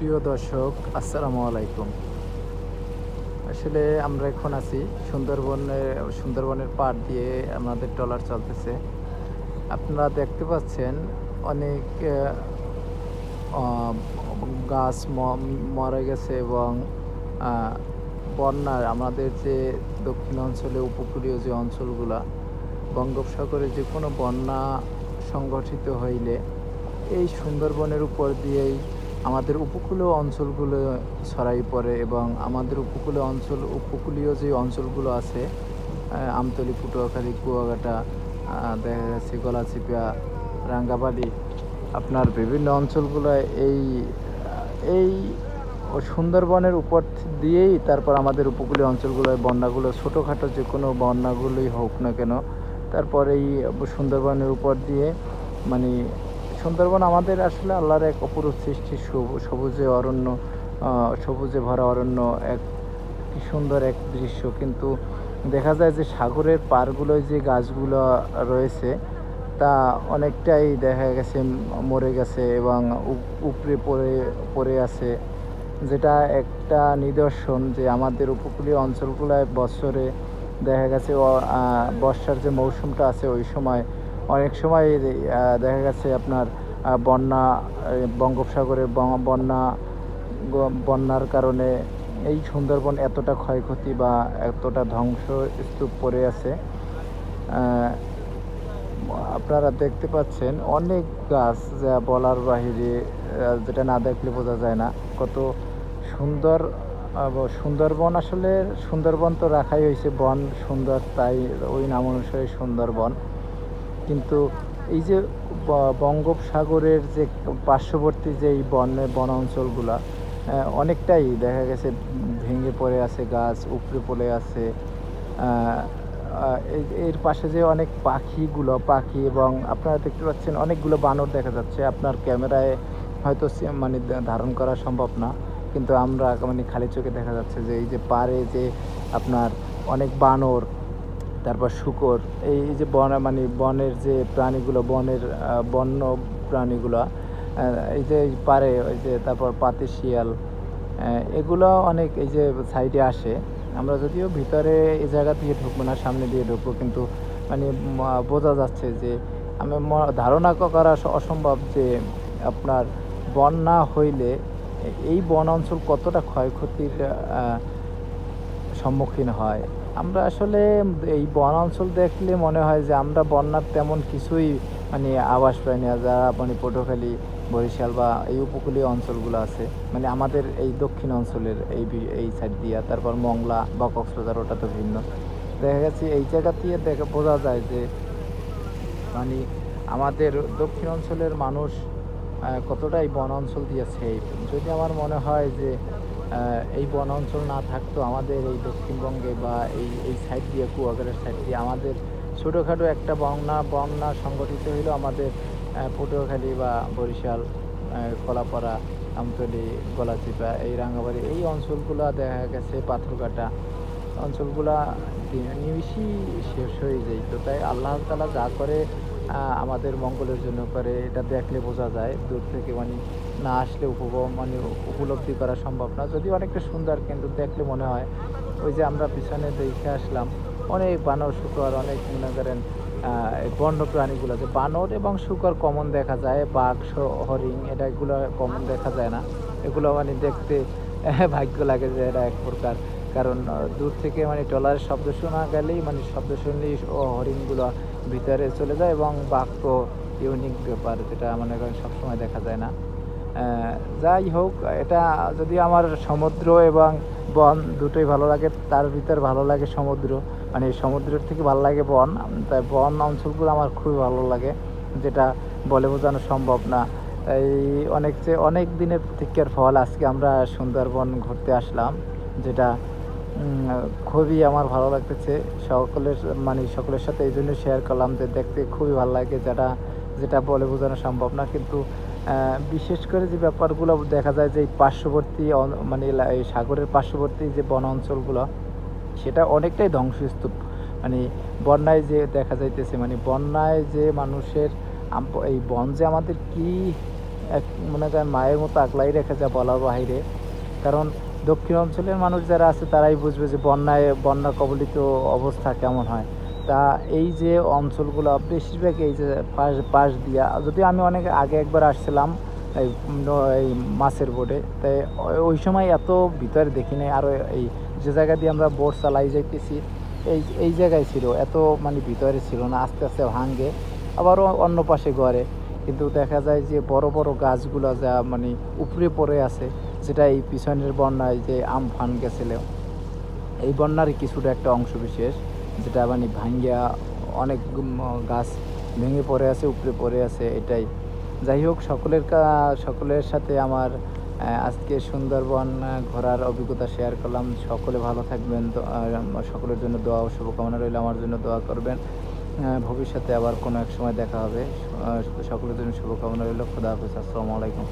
প্রিয় দর্শক, আসসালামু আলাইকুম। আসলে আমরা এখন আছি সুন্দরবনের পাড় দিয়ে আমাদের ট্রলার চলতেছে। আপনারা দেখতে পাচ্ছেন অনেক আ গাছ মরে গেছে এবং আ বন্যার আমাদের যে দক্ষিণ অঞ্চলে উপকূলীয় যে অঞ্চলগুলা, বঙ্গোপসাগরে যেকোনো বন্যা সংঘটিত হইলে এই সুন্দরবনের উপর দিয়েই আমাদের উপকূলীয় অঞ্চলগুলো ছড়াই পড়ে এবং আমাদের উপকূলীয় যে অঞ্চলগুলো আছে, আমতলী, পটুয়াখালী, কুয়াকাটা, দেখা গেছে গলাচিপা, রাঙ্গামাটি, আপনার বিভিন্ন অঞ্চলগুলোয় এই সুন্দরবনের উপর দিয়েই তারপর আমাদের উপকূলীয় অঞ্চলগুলোয় বন্যাগুলো ছোটোখাটো যে কোনো বন্যাগুলোই হোক না কেন, তারপর এই সুন্দরবনের উপর দিয়ে মানে সুন্দরবন আমাদের আসলে আল্লাহর এক অপরূপ সৃষ্টি, সবুজে অরণ্য, সবুজে ভরা অরণ্য, এক কি সুন্দর এক দৃশ্য। কিন্তু দেখা যায় যে সাগরের পাড়গুলোয় যে গাছগুলো রয়েছে তা অনেকটাই দেখা গেছে মরে গেছে এবং উপড়ে পড়ে আছে, যেটা একটা নিদর্শন যে আমাদের উপকূলীয় অঞ্চলগুলোয় বছরে দেখা গেছে বর্ষার যে মৌসুমটা আছে ওই সময় অনেক সময় দেখা গেছে আপনার বন্যা, বঙ্গোপসাগরে বন্যার কারণে এই সুন্দরবন এতটা ক্ষয়ক্ষতি বা এতটা ধ্বংসস্তূপ পড়ে আছে। আপনারা দেখতে পাচ্ছেন অনেক গাছ, যা বলার বাহিরে, যেটা না দেখলে বোঝা যায় না কত সুন্দর। সুন্দরবন আসলে সুন্দরবন তো রাখাই হয়েছে বন সুন্দর, তাই ওই নাম অনুসারে সুন্দরবন। কিন্তু এই যে বঙ্গোপসাগরের যে পার্শ্ববর্তী যে এই বন অঞ্চলগুলা অনেকটাই দেখা গেছে ভেঙে পড়ে আছে, গাছ উপড়ে পড়ে আছে। এর পাশে যে অনেক পাখি এবং আপনারা দেখতে পাচ্ছেন অনেকগুলো বানর দেখা যাচ্ছে। আপনার ক্যামেরায় হয়তো মানে ধারণ করা সম্ভব না, কিন্তু আমরা মানে খালি চোখে দেখা যাচ্ছে যে এই যে পাড়ে যে আপনার অনেক বানর, তারপর শূকর, এই যে মানে বনের যে প্রাণীগুলো, বন্য প্রাণীগুলো, এই যে পারে ওই যে তারপর পাতি শিয়াল, এগুলো অনেক এই যে সাইডে আসে। আমরা যদিও ভিতরে এই জায়গা দিয়ে ঢুকবো না, সামনে দিয়ে ঢুকবো, কিন্তু মানে বোঝা যাচ্ছে যে আমি ধারণা করা অসম্ভব যে আপনার বন্যা হইলে এই বন অঞ্চল কতটা ক্ষয়ক্ষতির সম্মুখীন হয়। আমরা আসলে এই বন অঞ্চল দেখলে মনে হয় যে আমরা বন্যার তেমন কিছুই মানে আভাস পাই না, যারা মানে পটুয়াখালী, বরিশাল বা এই উপকূলীয় অঞ্চলগুলো আছে, মানে আমাদের এই দক্ষিণ অঞ্চলের এই সাইড দিয়া, তারপর মংলা বা কক্সবাজার, ওটা তো ভিন্ন। দেখা গেছে এই জায়গা দিয়ে বোঝা যায় যে মানে আমাদের দক্ষিণ অঞ্চলের মানুষ কতটাই বন অঞ্চল দিয়েছে। যদি আমার মনে হয় যে এই বন অঞ্চল না থাকতো আমাদের এই দক্ষিণবঙ্গে বা এই সাইড দিয়ে, কুয়াকাটার সাইড দিয়ে, আমাদের ছোটোখাটো একটা বন্যা সংগঠিত হইলো আমাদের পটুয়াখালী বা বরিশাল, কলাপাড়া, আমতলী, গলাচিপা, এই রাঙ্গামাটি, এই অঞ্চলগুলো দেখা গেছে পাথরঘাটা অঞ্চলগুলা নিমিষেই শেষ হয়ে যায়। তো তাই আল্লাহ তাআলা যা করে আমাদের মঙ্গলের জন্য করে, এটা দেখলে বোঝা যায়। দূর থেকে মানে না আসলে উপলব্ধি করা সম্ভব না। যদিও অনেকটা সুন্দর, কিন্তু দেখলে মনে হয় ওই যে আমরা পিছনে দেখে আসলাম অনেক বানর, শূকর, অনেক মনে করেন বন্য প্রাণীগুলো, যে বানর এবং শূকর কমন দেখা যায়, বাঘ, হরিণ, এগুলো কমন দেখা যায় না। এগুলো মানে দেখতে ভাগ্য লাগে যে এটা এক প্রকার। কারণ দূর থেকে মানে ট্রলারের শব্দ শোনা গেলেই, মানে শব্দ শুনলেই হরিণগুলো ভিতরে চলে যায়, এবং বাঘ তো ইউনিক ব্যাপার, যেটা মনে করেন সবসময় দেখা যায় না। যাই হোক, এটা যদি আমার সমুদ্র এবং বন দুটোই ভালো লাগে, তার ভিতর ভালো লাগে সমুদ্র, মানে সমুদ্রের থেকে ভালো লাগে বন। তাই বন অঞ্চলগুলো আমার খুবই ভালো লাগে, যেটা বলে বোঝানো সম্ভব না। এই অনেক দিনের প্রতীক্ষার ফল আজকে আমরা সুন্দরবন ঘুরতে আসলাম, যেটা খুবই আমার ভালো লাগতেছে। সকলের সাথে এই জন্য শেয়ার করলাম যে দেখতে খুবই ভালো লাগে, যেটা বলে বোঝানো সম্ভব না। কিন্তু বিশেষ করে যে ব্যাপারগুলো দেখা যায় যে এই পার্শ্ববর্তী মানে এই সাগরের পার্শ্ববর্তী যে বন অঞ্চলগুলো, সেটা অনেকটাই ধ্বংসস্তূপ। মানে বন্যায় যে দেখা যাইতেছে, মানে বন্যায় যে মানুষের এই বন যে আমাদের কি এক মনে করেন মায়ের মতো আগলাই রেখে যা বলার বাহিরে। কারণ দক্ষিণ অঞ্চলের মানুষ যারা আছে তারাই বুঝবে যে বন্যা কবলিত অবস্থা কেমন হয়। তা এই যে অঞ্চলগুলো বেশিরভাগ এই যে পাশ পাশ দিয়া, যদিও আমি অনেক আগে একবার আসছিলাম এই মাছের বোটে, তাই ওই সময় এত ভিতরে দেখি নাই। আরও এই যে জায়গা দিয়ে আমরা বোট চালাই যাইতেছি এই জায়গায় ছিল, এত মানে ভিতরে ছিল না, আস্তে আস্তে ভাঙ্গে আবারও অন্য পাশে গড়ে। কিন্তু দেখা যায় যে বড় বড় গাছগুলো যা মানে উপরে পড়ে আছে, যেটা এই পিছনের বন্যায় যে আমফান গেছিল, এই বন্যার কিছুটা একটা অংশ বিশেষ, যেটা মানে ভাঙ্গিয়া অনেক গাছ ভেঙে পড়ে আছে, উপরে পড়ে আছে। এটাই যাই হোক, সকলের সাথে আমার আজকে সুন্দরবন ঘোরার অভিজ্ঞতা শেয়ার করলাম। সকলে ভালো থাকবেন, তো সকলের জন্য দোয়া ও শুভকামনা রইল, আমার জন্য দোয়া করবেন। ভবিষ্যতে আবার কোনো এক সময় দেখা হবে। সকলের জন্য শুভকামনা রইল। খোদা হাফেজ। আসসালামু আলাইকুম।